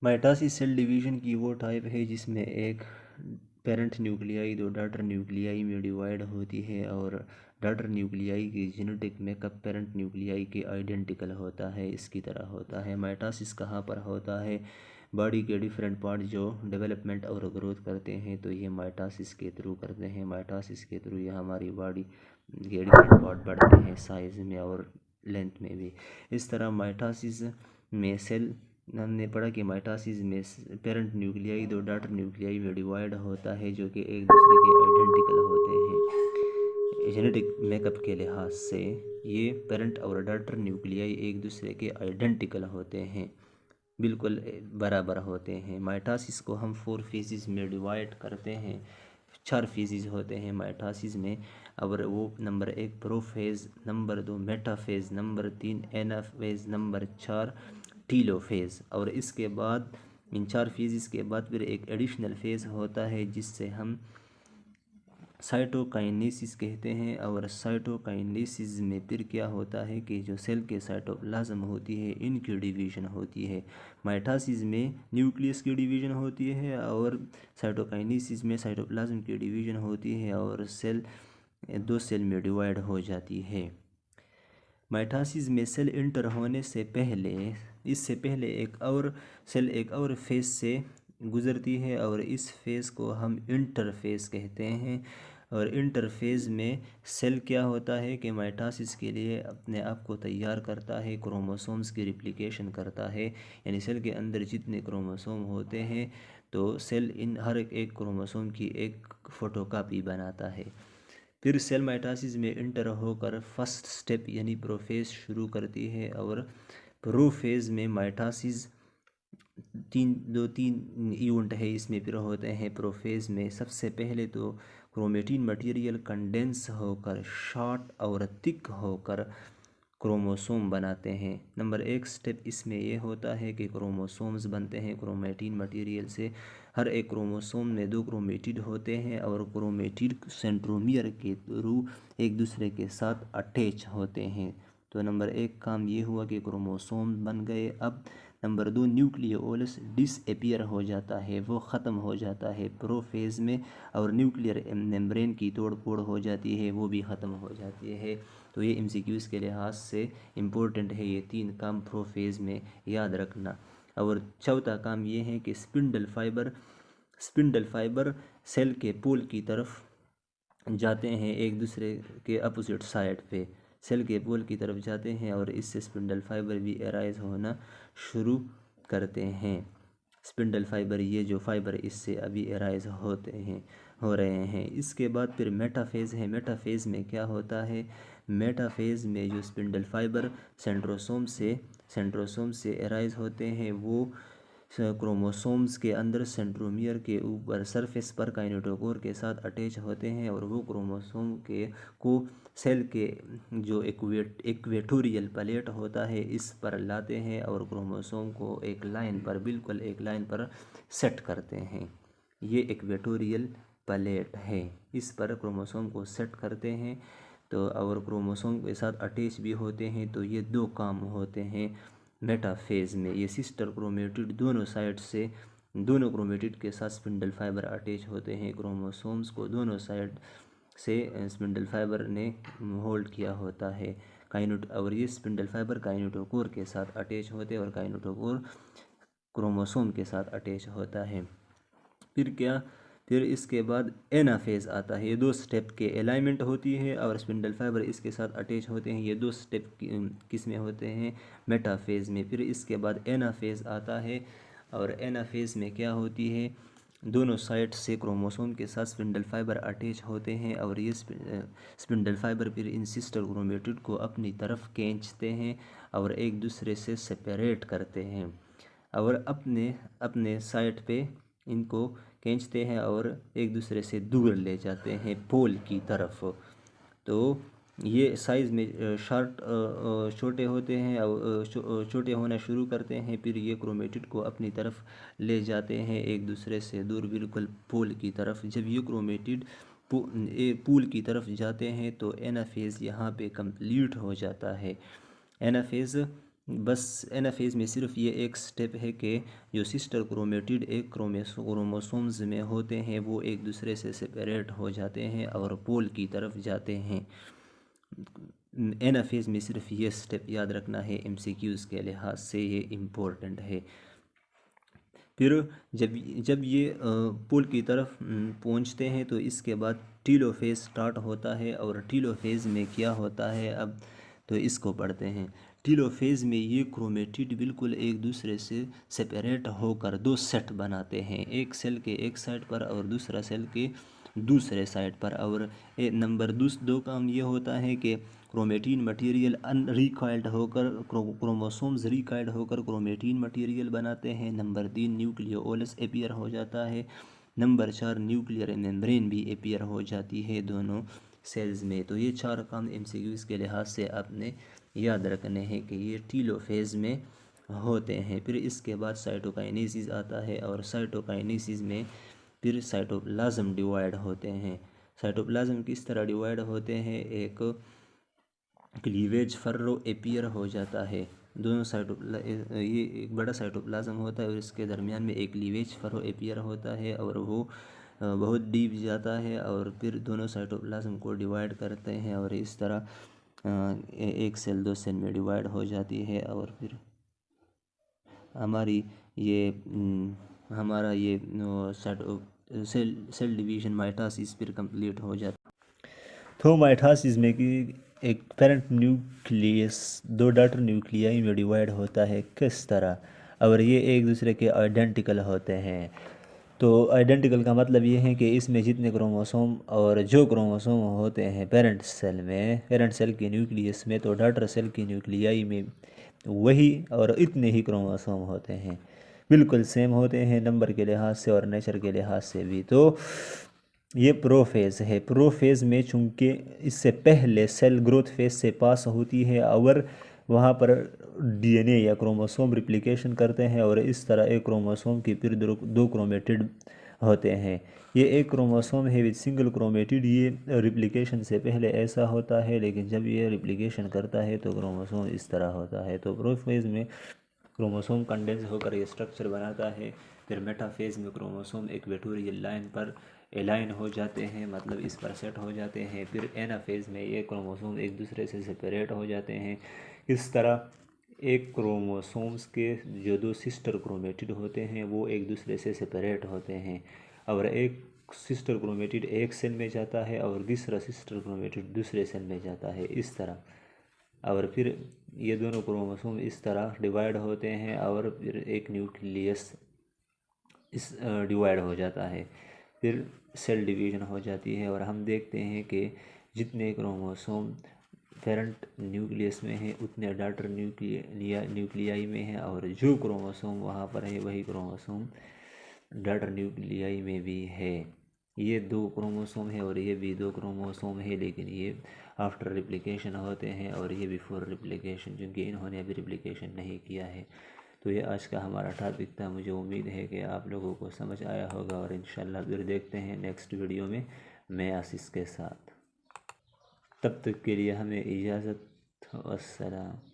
Mitosis cell division की वो type है जिसमें एक पेरेंट न्यूक्लियाई दो डॉटर न्यूक्लियाई में डिवाइड होती है और डॉटर न्यूक्लियाई की जेनेटिक मेकअप पेरेंट न्यूक्लियाई के आइडेंटिकल होता है, इसकी तरह होता है। माइटोसिस कहाँ पर होता है? बॉडी के डिफरेंट पार्ट जो डेवलपमेंट और ग्रोथ करते हैं तो ये माइटोसिस के थ्रू करते हैं। माइटोसिस के थ्रू ये हमारी बॉडी के डिफरेंट पार्ट बढ़ते हैं साइज में और लेंथ में भी। इस तरह माइटोसिस में सेल, हमने पढ़ा कि माइटोसिस में पेरेंट न्यूक्लियाई दो डॉटर न्यूक्लियाई में डिवाइड होता है जो कि एक दूसरे के आइडेंटिकल होते हैं। जेनेटिक मेकअप के लिहाज से ये पेरेंट और डॉटर न्यूक्लियाई एक दूसरे के आइडेंटिकल होते हैं, बिल्कुल बराबर होते हैं। माइटोसिस को हम 4 फेजेस में डिवाइड करते हैं। 4 फेजेस होते हैं माइटोसिस में, और वो number 1 prophase, number 2 metaphase, number 3 anaphase, number 4 telophase. और इसके बाद इन 4 फेजेस के बाद फिर एक एडिशनल फेज होता है जिससे हम साइटोकाइनेसिस कहते हैं। और साइटोकाइनेसिस में फिर क्या होता है कि जो सेल के साइटोप्लाज्म होती है इनकी डिवीजन होती है। माइटोसिस में न्यूक्लियस की डिवीजन होती है और साइटोकाइनेसिस में साइटोप्लाज्म की डिवीजन होती है और सेल 2 सेल में डिवाइड हो जाती है। माइटोसिस में सेल इंटर होने से पहले, इससे पहले एक और फेज से गुजरती है और इस फेज को हम इंटरफेज कहते हैं। और इंटरफेज में सेल क्या होता है कि माइटोसिस के लिए अपने आप को तैयार करता है, क्रोमोसोम्स की रिप्लिकेशन करता है। यानी सेल के अंदर जितने क्रोमोसोम होते हैं तो सेल इन हर एक क्रोमोसोम की एक फ़ोटोकॉपी बनाता है। फिर सेल माइटोसिस में इंटर होकर फर्स्ट स्टेप यानी प्रोफेज शुरू करती है। और प्रोफेज में माइटोसिस तीन इवेंट है इसमें फिर होते हैं। प्रोफेज में सबसे पहले तो क्रोमेटिन मटेरियल कंडेंस होकर शॉर्ट और थिक होकर क्रोमोसोम बनाते हैं। नंबर 1 स्टेप इसमें यह होता है कि क्रोमोसोम्स बनते हैं क्रोमेटिन मटेरियल से। हर एक क्रोमोसोम में 2 क्रोमेटिड होते हैं और क्रोमेटिड सेंट्रोमियर के थ्रू एक दूसरे के साथ अटैच होते हैं। तो नंबर 1 काम ये हुआ कि क्रोमोसोम बन गए। अब नंबर 2 न्यूक्लियोलस डिसअपियर हो जाता है, वो ख़त्म हो जाता है प्रोफेज में। और न्यूक्लियर मेम्ब्रेन की तोड़ फोड़ हो जाती है, वो भी ख़त्म हो जाती है। तो ये एमसीक्यूज़ के लिहाज से इम्पोर्टेंट है, ये 3 काम प्रोफेज में याद रखना। और चौथा काम ये है कि स्पिंडल फाइबर सेल के पोल की तरफ जाते हैं, एक दूसरे के अपोजिट साइड पे सेल के पोल की तरफ जाते हैं और इससे स्पिंडल फाइबर भी एराइज होना शुरू करते हैं। स्पिंडल फाइबर, ये जो फाइबर इससे अभी एराइज हो रहे हैं। इसके बाद फिर मेटाफेज है। मेटाफेज में क्या होता है? मेटाफेज में जो स्पिंडल फाइबर सेंट्रोसोम से एराइज होते हैं वो क्रोमोसोम्स के अंदर सेंट्रोमियर के ऊपर सरफेस पर काइनेटोकोर के साथ अटैच होते हैं और वो क्रोमोसोम को सेल के जो इक्वेटोरियल प्लेट होता है इस पर लाते हैं और क्रोमोसोम को बिल्कुल एक लाइन पर सेट करते हैं। ये इक्वेटोरियल प्लेट है, इस पर क्रोमोसोम को सेट करते हैं। तो और क्रोमोसोम के साथ अटैच भी होते हैं। तो ये 2 काम होते हैं मेटाफेज में। ये सिस्टर क्रोमेटिड दोनों साइड से, दोनों क्रोमेटिड के साथ स्पिंडल फाइबर अटैच होते हैं। क्रोमोसोम्स को दोनों साइड से स्पिंडल फाइबर ने होल्ड किया होता है और ये स्पिंडल फाइबर काइनेटोकोर के साथ अटैच होते हैं और काइनेटोकोर क्रोमोसोम के साथ अटैच होता है। फिर इसके बाद एनाफेज आता है। ये 2 स्टेप के अलाइनमेंट होती है और स्पिंडल फाइबर इसके साथ अटैच होते हैं। ये 2 स्टेप किस में होते हैं? मेटाफेज में। फिर इसके बाद एनाफेज आता है और एनाफेज में क्या होती है? दोनों साइड से क्रोमोसोम के साथ स्पिंडल फाइबर अटैच होते हैं और ये स्पिंडल फाइबर फिर इन सिस्टर क्रोमेटिड को अपनी तरफ खींचते हैं और एक दूसरे से सेपरेट करते हैं और अपने अपने साइड पे इनको खींचते हैं और एक दूसरे से दूर ले जाते हैं पोल की तरफ। तो ये साइज़ में छोटे होते हैं और छोटे होना शुरू करते हैं। फिर ये क्रोमेटिड को अपनी तरफ ले जाते हैं एक दूसरे से दूर, बिल्कुल पोल की तरफ। जब ये क्रोमेटिड पोल की तरफ जाते हैं तो एनाफेज यहाँ पे कंप्लीट हो जाता है। एनाफेज बस एनाफेज में सिर्फ ये एक स्टेप है कि जो सिस्टर क्रोमेटिड एक क्रोमोसोम्स में होते हैं वो एक दूसरे से सेपरेट हो जाते हैं और पोल की तरफ जाते हैं। एनाफेज में सिर्फ ये स्टेप याद रखना है, एमसीक्यूज़ के लिहाज से ये इम्पोर्टेंट है। फिर जब जब ये पोल की तरफ पहुंचते हैं तो इसके बाद टीलोफेज स्टार्ट होता है। और टीलोफेज में क्या होता है अब तो इसको पढ़ते हैं। टीलोफेज में ये क्रोमेटिड बिल्कुल एक दूसरे से सेपरेट होकर दो सेट बनाते हैं, एक सेल के एक साइड पर और दूसरा सेल के दूसरे साइड पर। और नंबर दो काम ये होता है कि क्रोमेटिन मटेरियल अनरिकॉइल्ड होकर क्रोमोसोम्स रिकॉइल्ड होकर क्रोमेटिन मटेरियल बनाते हैं। नंबर 3 न्यूक्लियोलस अपीयर हो जाता है। नंबर 4 न्यूक्लियर मेम्ब्रेन भी अपीयर हो जाती है दोनों सेल्स में। तो ये 4 काम एमसीक्यूज़ के लिहाज से आपने याद रखने हैं कि ये टीलोफेज में होते हैं। फिर इसके बाद साइटोकाइनेसिस आता है और साइटोकाइनेसिस में फिर साइटोप्लाज्म डिवाइड होते हैं। साइटोप्लाज्म किस तरह डिवाइड होते हैं, एक क्लीवेज फर्रो अपीयर हो जाता है। दोनों ये एक बड़ा साइटोप्लाज्म होता है और इसके दरमियान में एक क्लीवेज फर्रो अपीयर होता है और वो बहुत डीप जाता है और फिर दोनों साइटोप्लाज्म को डिवाइड करते हैं और इस तरह एक सेल दो सेल में डिवाइड हो जाती है। और फिर हमारा ये सेल डिवीजन माइटोसिस फिर कंप्लीट हो जाता है। तो माइटोसिस में कि एक पेरेंट न्यूक्लियस दो डॉटर न्यूक्लियाई में डिवाइड होता है किस तरह, और ये एक दूसरे के आइडेंटिकल होते हैं। तो आइडेंटिकल का मतलब ये है कि इसमें जितने क्रोमोसोम और जो क्रोमोसोम होते हैं पेरेंट सेल में, पेरेंट सेल के न्यूक्लियस में, तो डॉटर सेल की न्यूक्लियाई में वही और इतने ही क्रोमोसोम होते हैं, बिल्कुल सेम होते हैं नंबर के लिहाज से और नेचर के लिहाज से भी। तो ये प्रोफेज है। प्रोफेज में चूंकि इससे पहले सेल ग्रोथ फेज से पास होती है और वहाँ पर डीएनए या क्रोमोसोम रिप्लिकेशन करते हैं और इस तरह एक क्रोमोसोम की फिर दो क्रोमेटिड होते हैं। ये एक क्रोमोसोम है विद सिंगल क्रोमेटिड। ये रिप्लिकेशन से पहले ऐसा होता है, लेकिन जब ये रिप्लिकेशन करता है तो क्रोमोसोम इस तरह होता है। तो प्रोफेज में क्रोमोसोम कंडेंस होकर ये स्ट्रक्चर बनाता है। फिर मेटाफेज में क्रोमोसोम इक्वेटोरियल लाइन पर एलाइन हो जाते हैं, मतलब इस पर सेट हो जाते हैं। फिर एनाफेज में ये क्रोमोसोम एक दूसरे से सेपरेट हो जाते हैं। इस तरह एक क्रोमोसोम्स के जो दो सिस्टर क्रोमेटिड होते हैं वो एक दूसरे से सेपरेट होते हैं और एक सिस्टर क्रोमेटिड एक सेल में जाता है और दूसरा सिस्टर क्रोमेटिड दूसरे सेल में जाता है इस तरह। और फिर ये दोनों क्रोमोसोम इस तरह डिवाइड होते हैं और फिर एक न्यूक्लियस इस डिवाइड हो जाता है, फिर सेल डिवीजन हो जाती है। और हम देखते हैं कि जितने क्रोमोसोम पेरेंट न्यूक्लियस में है उतने डॉटर न्यूक्लियाई में है, और जो क्रोमोसोम वहाँ पर है वही क्रोमोसोम डॉटर न्यूक्लियाई में भी है। ये दो क्रोमोसोम है और ये भी दो क्रोमोसोम है, लेकिन ये आफ्टर रिप्लिकेशन होते हैं और ये बिफोर रिप्लिकेशन, क्योंकि इन्होंने अभी रिप्लिकेशन नहीं किया है। तो ये आज का हमारा टॉपिक था। मुझे उम्मीद है कि आप लोगों को समझ आया होगा और इंशाल्लाह फिर देखते हैं नेक्स्ट वीडियो में मैं आशीष के साथ। तब तक के लिए हमें इजाज़त। अस्सलाम।